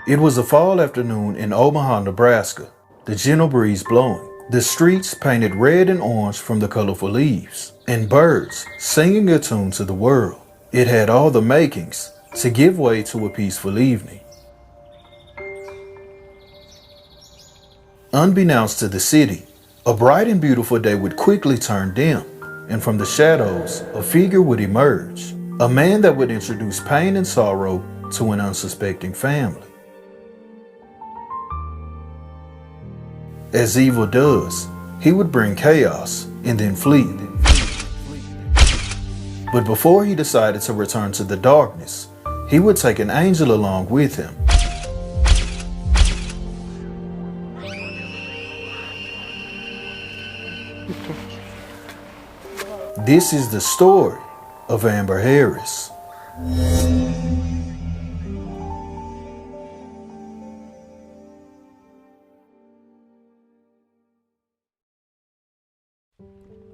It was a fall afternoon in Omaha, Nebraska, the gentle breeze blowing, the streets painted red and orange from the colorful leaves, and birds singing a tune to the world. It had all the makings to give way to a peaceful evening. Unbeknownst to the city, a bright and beautiful day would quickly turn dim, and from the shadows, a figure would emerge, a man that would introduce pain and sorrow to an unsuspecting family. As evil does, he would bring chaos and then flee. But before he decided to return to the darkness, he would take an angel along with him. This is the story of Amber Harris.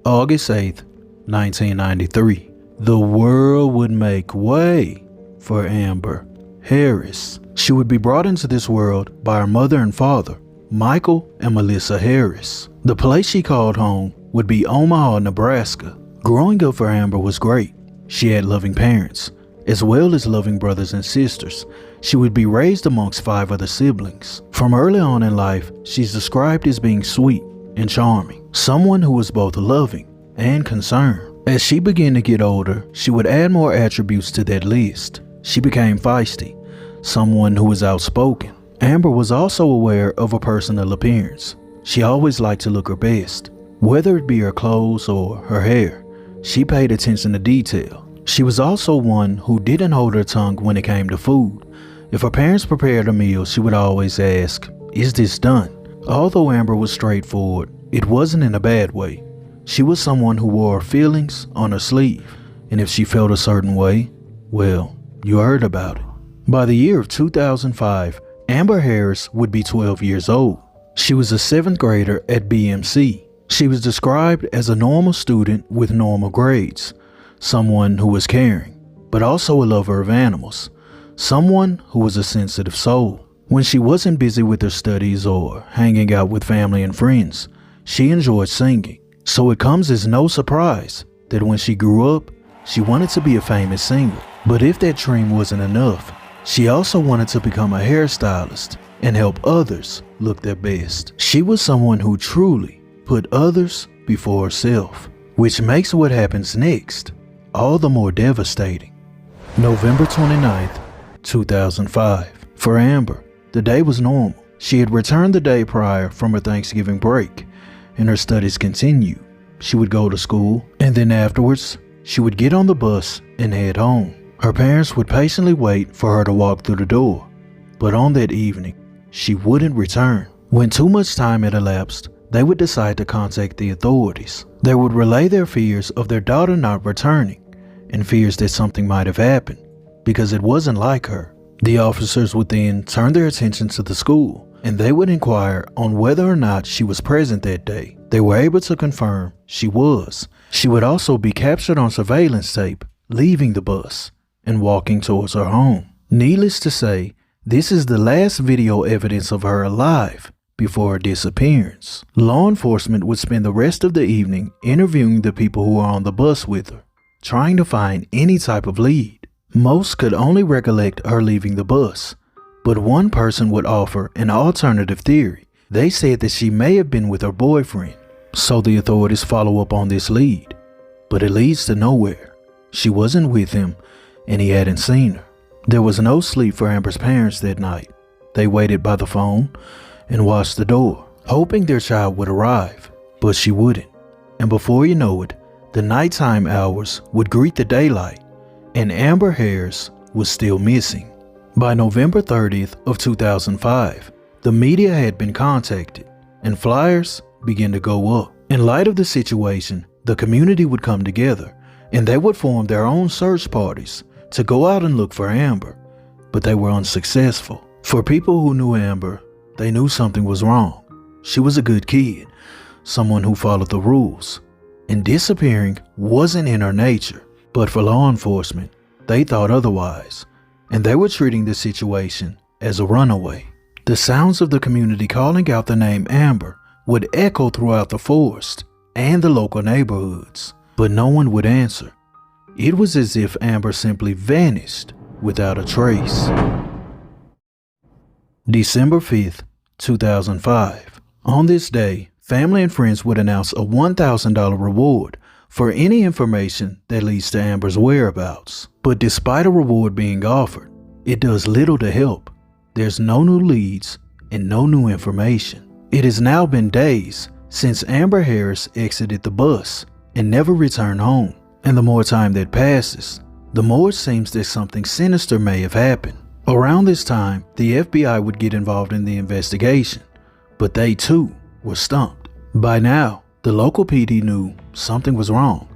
August 8th, 1993. The world would make way for Amber Harris. She would be brought into this world by her mother and father, Michael and Melissa Harris. The place she called home would be Omaha, Nebraska. Growing up for Amber was great. She had loving parents, as well as loving brothers and sisters. She would be raised amongst 5 other siblings. From early on in life, she's described as being sweet and charming, someone who was both loving and concerned. As she began to get older, she would add more attributes to that list. She became feisty, someone who was outspoken. Amber was also aware of her personal appearance. She always liked to look her best, whether it be her clothes or her hair. She paid attention to detail. She was also one who didn't hold her tongue when it came to food. If her parents prepared a meal, she would always ask, "Is this done?" Although Amber was straightforward, it wasn't in a bad way. She was someone who wore her feelings on her sleeve, and if she felt a certain way, well, you heard about it. By the year of 2005, Amber Harris would be 12 years old. She was a 7th grader at BMC. She was described as a normal student with normal grades, someone who was caring, but also a lover of animals, someone who was a sensitive soul. When she wasn't busy with her studies or hanging out with family and friends, she enjoyed singing. So it comes as no surprise that when she grew up, she wanted to be a famous singer. But if that dream wasn't enough, she also wanted to become a hairstylist and help others look their best. She was someone who truly put others before herself, which makes what happens next all the more devastating. November 29th, 2005. For Amber, the day was normal. She had returned the day prior from her Thanksgiving break, and her studies continued. She would go to school, and then afterwards, she would get on the bus and head home. Her parents would patiently wait for her to walk through the door, but on that evening, she wouldn't return. When too much time had elapsed, they would decide to contact the authorities. They would relay their fears of their daughter not returning, and fears that something might have happened, because it wasn't like her. The officers would then turn their attention to the school, and they would inquire on whether or not she was present that day. They were able to confirm she was. She would also be captured on surveillance tape, leaving the bus and walking towards her home. Needless to say, this is the last video evidence of her alive before her disappearance. Law enforcement would spend the rest of the evening interviewing the people who were on the bus with her, trying to find any type of lead. Most could only recollect her leaving the bus, but one person would offer an alternative theory. They said that she may have been with her boyfriend, so the authorities follow up on this lead, but it leads to nowhere. She wasn't with him, and he hadn't seen her. There was no sleep for Amber's parents that night. They waited by the phone and watched the door, hoping their child would arrive, but she wouldn't. And before you know it, the nighttime hours would greet the daylight, and Amber Harris was still missing. By November 30th of 2005, the media had been contacted, and flyers began to go up. In light of the situation, the community would come together, and they would form their own search parties to go out and look for Amber, but they were unsuccessful. For people who knew Amber, they knew something was wrong. She was a good kid, someone who followed the rules, and disappearing wasn't in her nature. But for law enforcement, they thought otherwise, and they were treating the situation as a runaway. The sounds of the community calling out the name Amber would echo throughout the forest and the local neighborhoods, but no one would answer. It was as if Amber simply vanished without a trace. December 5th, 2005. On this day, family and friends would announce a $1,000 reward for any information that leads to Amber's whereabouts. But despite a reward being offered, it does little to help. There's no new leads and no new information. It has now been days since Amber Harris exited the bus and never returned home. And the more time that passes, the more it seems that something sinister may have happened. Around this time, the FBI would get involved in the investigation, but they too were stumped. By now, the local PD knew something was wrong.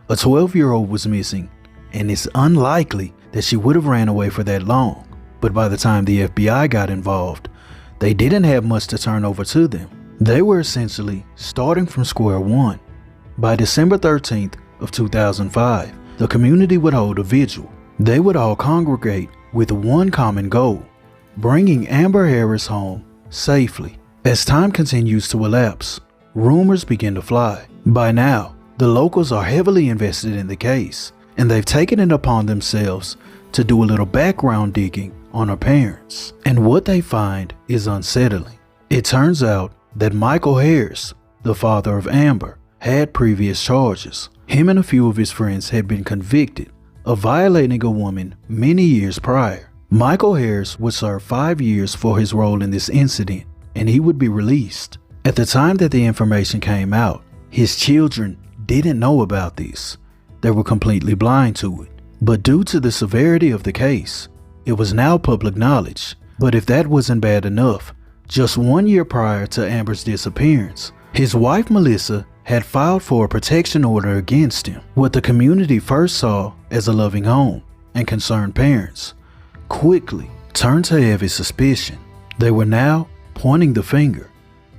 A 12-year-old was missing, and it's unlikely that she would have ran away for that long. But by the time the FBI got involved, they didn't have much to turn over to them. They were essentially starting from square one. By December 13th of 2005, the community would hold a vigil. They would all congregate with one common goal: bringing Amber Harris home safely. As time continues to elapse, rumors begin to fly. By now, the locals are heavily invested in the case, and they've taken it upon themselves to do a little background digging on her parents. And what they find is unsettling. It turns out that Michael Harris, the father of Amber, had previous charges. Him and a few of his friends had been convicted of violating a woman many years prior. Michael Harris would serve 5 years for his role in this incident, and he would be released. At the time that the information came out, his children didn't know about this. They were completely blind to it. But due to the severity of the case, it was now public knowledge. But if that wasn't bad enough, just 1 year prior to Amber's disappearance, his wife Melissa had filed for a protection order against him. What the community first saw as a loving home and concerned parents quickly turned to heavy suspicion. They were now pointing the finger,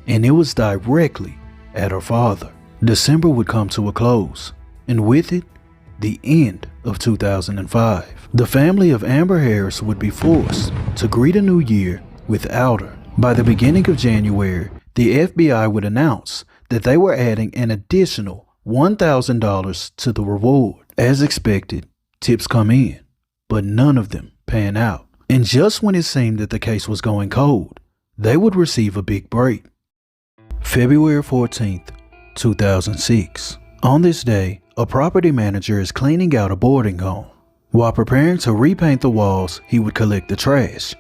and it was directly at her father. December would come to a close, and with it, the end of 2005. The family of Amber Harris would be forced to greet a new year without her. By the beginning of January, the FBI would announce that they were adding an additional $1,000 to the reward. As expected, tips come in, but none of them pan out. And just when it seemed that the case was going cold, they would receive a big break. February 14th, 2006. On this day, a property manager is cleaning out a boarding home. While preparing to repaint the walls, he would collect the trash,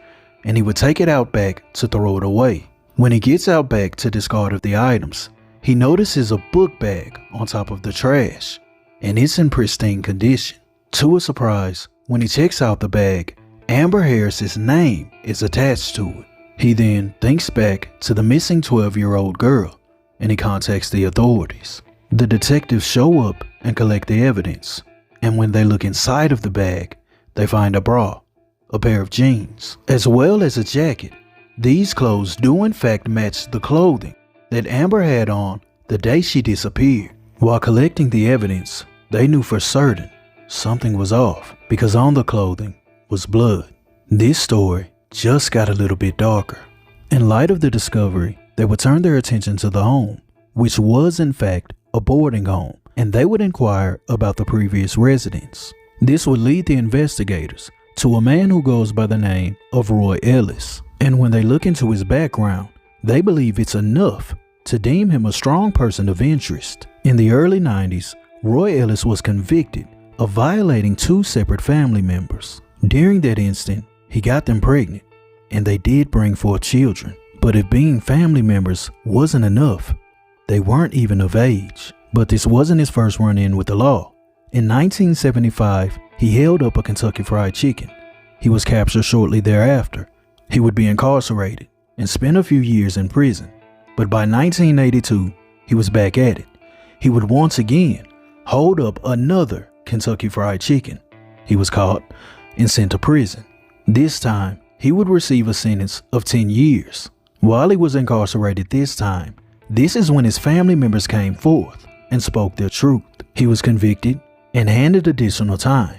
and he would take it out back to throw it away. When he gets out back to discard of the items, he notices a book bag on top of the trash, and it's in pristine condition. To his surprise, when he checks out the bag, Amber Harris's name is attached to it. He then thinks back to the missing 12-year-old girl, and he contacts the authorities. The detectives show up and collect the evidence, and when they look inside of the bag, they find a bra, a pair of jeans, as well as a jacket. These clothes do in fact match the clothing that Amber had on the day she disappeared. While collecting the evidence, they knew for certain something was off, because on the clothing was blood. This story just got a little bit darker. In light of the discovery, they would turn their attention to the home, which was in fact a boarding home, and they would inquire about the previous residents. This would lead the investigators to a man who goes by the name of Roy Ellis, and when they look into his background, they believe it's enough to deem him a strong person of interest. In the early 90s, Roy Ellis was convicted of violating 2 separate family members. During that instant, he got them pregnant, and they did bring forth children. But if being family members wasn't enough, they weren't even of age. But this wasn't his first run-in with the law. In 1975, he held up a Kentucky Fried Chicken. He was captured shortly thereafter. He would be incarcerated and spent a few years in prison. But by 1982, he was back at it. He would once again hold up another Kentucky Fried Chicken. He was caught and sent to prison. This time, he would receive a sentence of 10 years. While he was incarcerated this time, this is when his family members came forth and spoke their truth. He was convicted and handed additional time.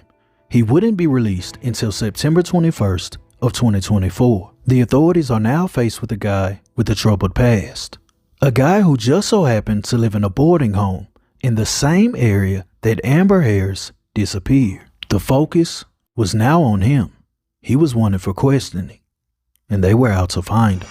He wouldn't be released until September 21st of 2024. The authorities are now faced with a guy with a troubled past. A guy who just so happened to live in a boarding home in the same area that Amber Harris disappeared. The focus was now on him. He was wanted for questioning, and they were out to find him.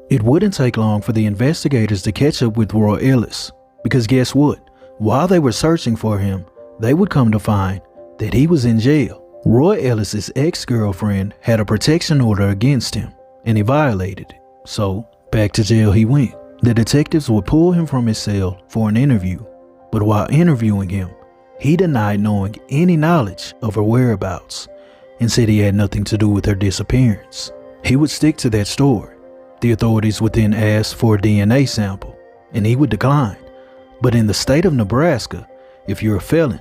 It wouldn't take long for the investigators to catch up with Roy Ellis, because guess what? While they were searching for him, they would come to find that he was in jail. Roy Ellis' ex-girlfriend had a protection order against him, and he violated it. So, back to jail he went. The detectives would pull him from his cell for an interview, but while interviewing him, he denied knowing any knowledge of her whereabouts and said he had nothing to do with her disappearance. He would stick to that story. The authorities would then ask for a DNA sample, and he would decline. But in the state of Nebraska, if you're a felon,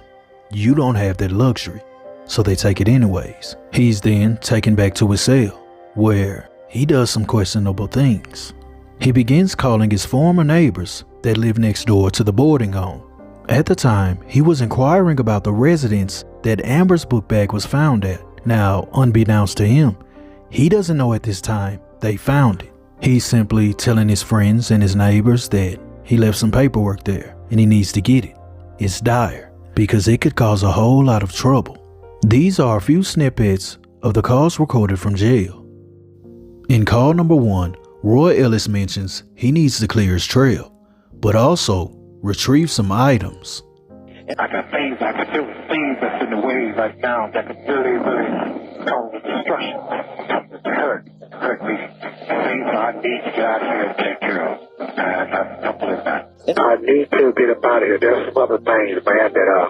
you don't have that luxury, so they take it anyways. He's then taken back to his cell, where he does some questionable things. He begins calling his former neighbors that live next door to the boarding home. At the time, he was inquiring about the residence that Amber's book bag was found at. Now, unbeknownst to him, he doesn't know at this time they found it. He's simply telling his friends and his neighbors that he left some paperwork there and he needs to get it. It's dire because it could cause a whole lot of trouble. These are a few snippets of the calls recorded from jail. In call number 1, Roy Ellis mentions he needs to clear his trail, but also retrieve some items. I got things I could do, things that's in the way right now that could really cause destruction, something to hurt me. Things I need to get out of here and take care of. And that's simple as that. I need to get up out of here. There's some other things, man, that I,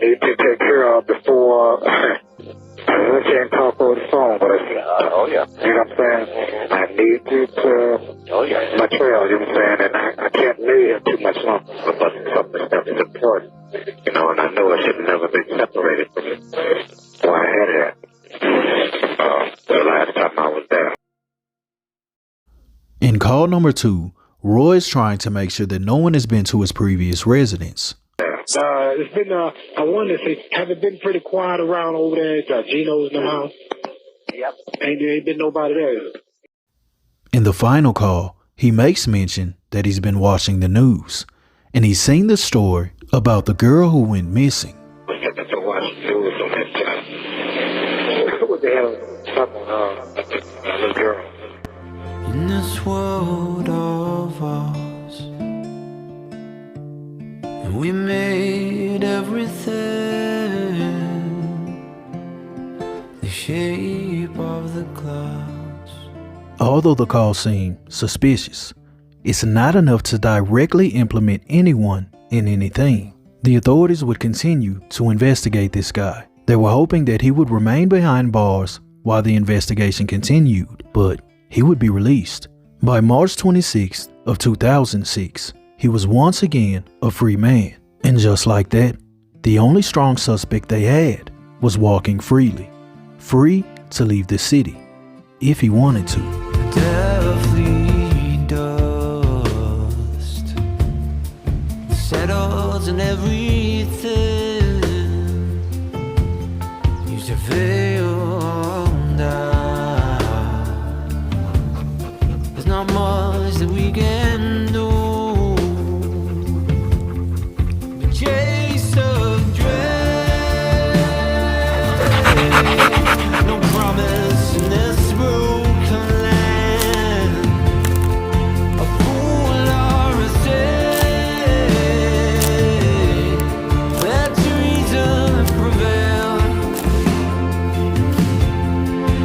need to take care of before. I can't talk over the phone, but you know what I'm saying? I need to my trail, you know what I'm saying? And I can't live too much longer but something that is important, and I know I should have never been separated from it. So I had that the last time I was there. In call number 2, Roy is trying to make sure that no one has been to his previous residence. It's been, I wanted to say, have it been pretty quiet around over there at Gino's in the house? Yep. Ain't been nobody there. In the final call, he makes mention that he's been watching the news, and he's seen the story about the girl who went missing. What the hell about little girl? In this world of ours, and we made everything the shape of the clouds. Although the call seemed suspicious, it's not enough to directly implement anyone in anything. The authorities would continue to investigate this guy. They were hoping that he would remain behind bars while the investigation continued, but he would be released. By March 26th of 2006, he was once again a free man. And just like that, the only strong suspect they had was walking freely, free to leave the city if he wanted to. Deathly dust settles in everything. Used to veil down. There's not much that we can do. The chase of dread. No promise in this broken land. A fool or a saint. Let reason prevail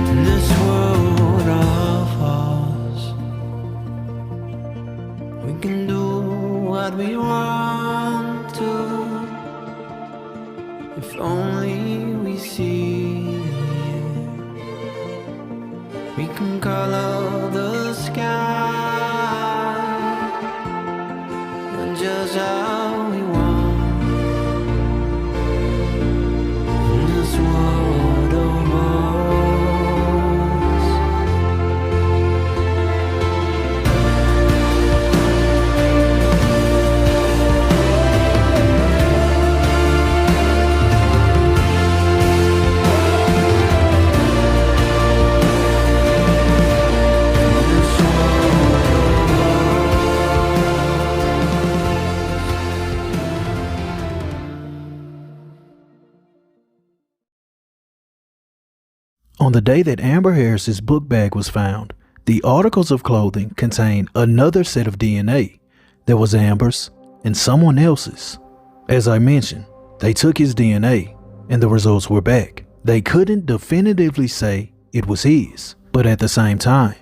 in this world of ours. We can do what we want to, if only we see it. We can color the sky and just how we want in this world of ours. On the day that Amber Harris's book bag was found, the articles of clothing contained another set of DNA that was Amber's and someone else's. As I mentioned, they took his DNA and the results were back. They couldn't definitively say it was his, but at the same time,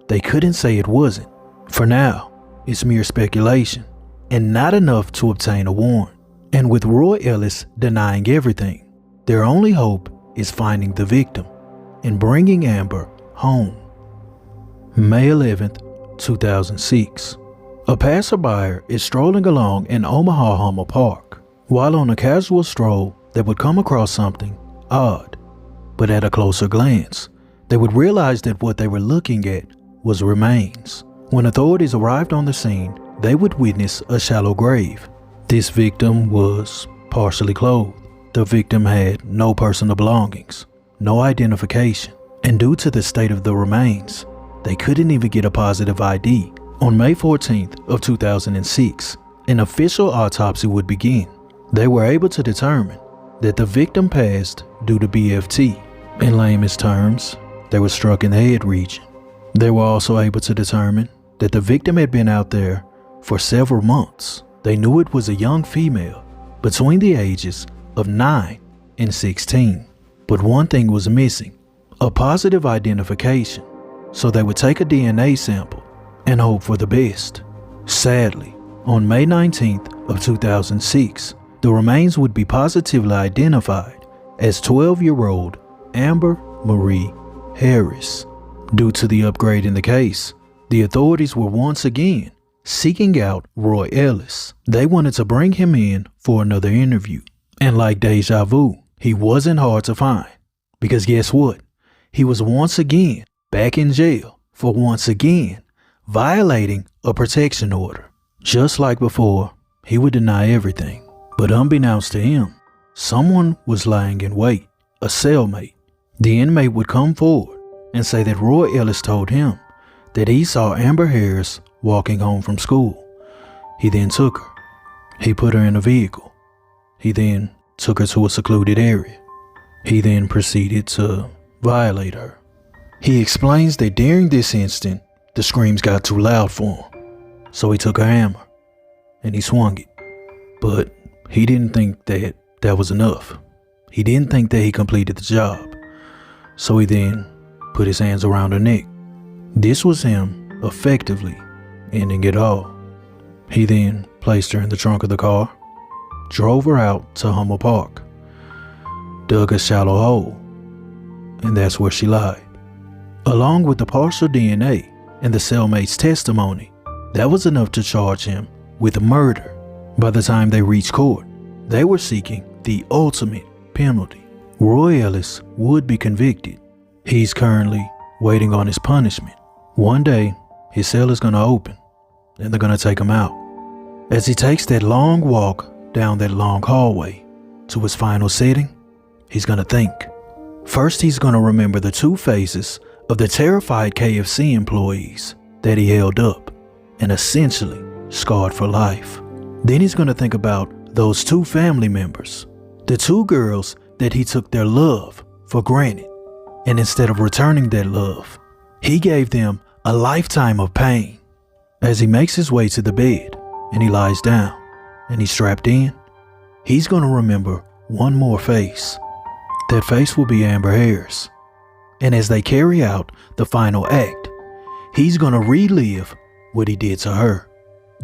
they couldn't say it wasn't. For now, it's mere speculation and not enough to obtain a warrant. And with Roy Ellis denying everything, their only hope is finding the victim and bringing Amber home. May 11th, 2006. A passerby is strolling along in Omaha Hummer Park. While on a casual stroll, they would come across something odd, but at a closer glance, they would realize that what they were looking at was remains. When authorities arrived on the scene, they would witness a shallow grave. This victim was partially clothed. The victim had no personal belongings, no identification, and due to the state of the remains, they couldn't even get a positive ID. On May 14th of 2006, an official autopsy would begin. They were able to determine that the victim passed due to BFT. In layman's terms, they were struck in the head region. They were also able to determine that the victim had been out there for several months. They knew it was a young female between the ages of 9 and 16. But one thing was missing, a positive identification. So they would take a DNA sample and hope for the best. Sadly, on May 19th of 2006, the remains would be positively identified as 12-year-old Amber Marie Harris. Due to the upgrade in the case, the authorities were once again seeking out Roy Ellis. They wanted to bring him in for another interview. And like deja vu, he wasn't hard to find. Because guess what? He was once again back in jail for once again violating a protection order. Just like before, he would deny everything. But unbeknownst to him, someone was lying in wait, a cellmate. The inmate would come forward and say that Roy Ellis told him that he saw Amber Harris walking home from school. He then took her. He put her in a vehicle. He then took her to a secluded area. He then proceeded to violate her. He explains that during this instant, the screams got too loud for him. So he took a hammer and he swung it. But he didn't think that that was enough. He didn't think that he completed the job. So he then put his hands around her neck. This was him effectively ending it all. He then placed her in the trunk of the car, drove her out to Hummer Park, dug a shallow hole, and that's where she lied. Along with the partial DNA and the cellmate's testimony, that was enough to charge him with murder. By the time they reached court, they were seeking the ultimate penalty. Roy Ellis would be convicted. He's currently waiting on his punishment. One day, his cell is going to open and they're going to take him out. As he takes that long walk down that long hallway to his final setting, he's going to think. First, he's going to remember the two faces of the terrified KFC employees that he held up and essentially scarred for life. Then he's going to think about those two family members, the two girls that he took their love for granted. And instead of returning that love, he gave them a lifetime of pain. As he makes his way to the bed and he lies down and he's strapped in, he's going to remember one more face. That face will be Amber Harris. And as they carry out the final act, he's going to relive what he did to her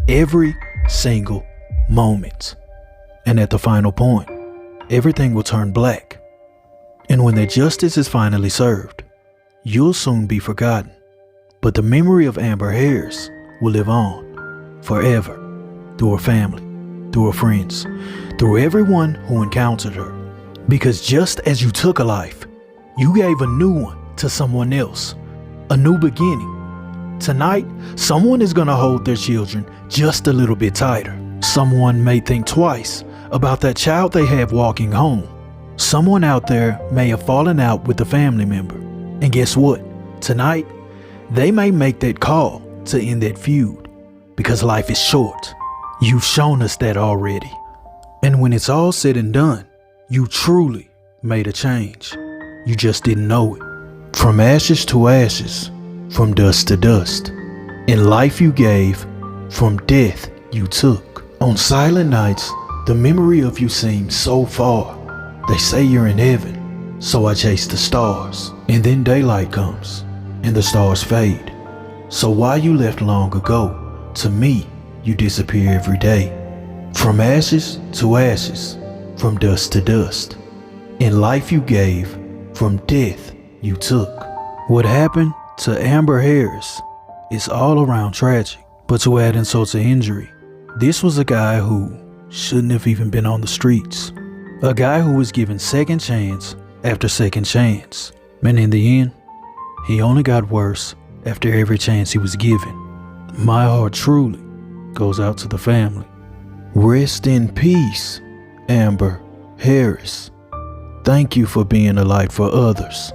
every single moment. And at the final point, everything will turn black. And when the justice is finally served, you'll soon be forgotten. But the memory of Amber Harris will live on forever through her family, through her friends, through everyone who encountered her. Because just as you took a life, you gave a new one to someone else, a new beginning. Tonight, someone is going to hold their children just a little bit tighter. Someone may think twice about that child they have walking home. Someone out there may have fallen out with a family member. And guess what? Tonight, they may make that call to end that feud because life is short. You've shown us that already. And when it's all said and done, you truly made a change. You just didn't know it. From ashes to ashes, from dust to dust. In life you gave, from death you took. On silent nights, the memory of you seems so far. They say you're in heaven, so I chase the stars. And then daylight comes, and the stars fade. So why you left long ago, to me, you disappear every day. From ashes to ashes, from dust to dust. In life you gave, from death you took. What happened to Amber Harris is all around tragic. But to add insult to injury, this was a guy who shouldn't have even been on the streets. A guy who was given second chance after second chance. And in the end, he only got worse after every chance he was given. My heart truly goes out to the family. Rest in peace, Amber Harris. Thank you for being a light for others.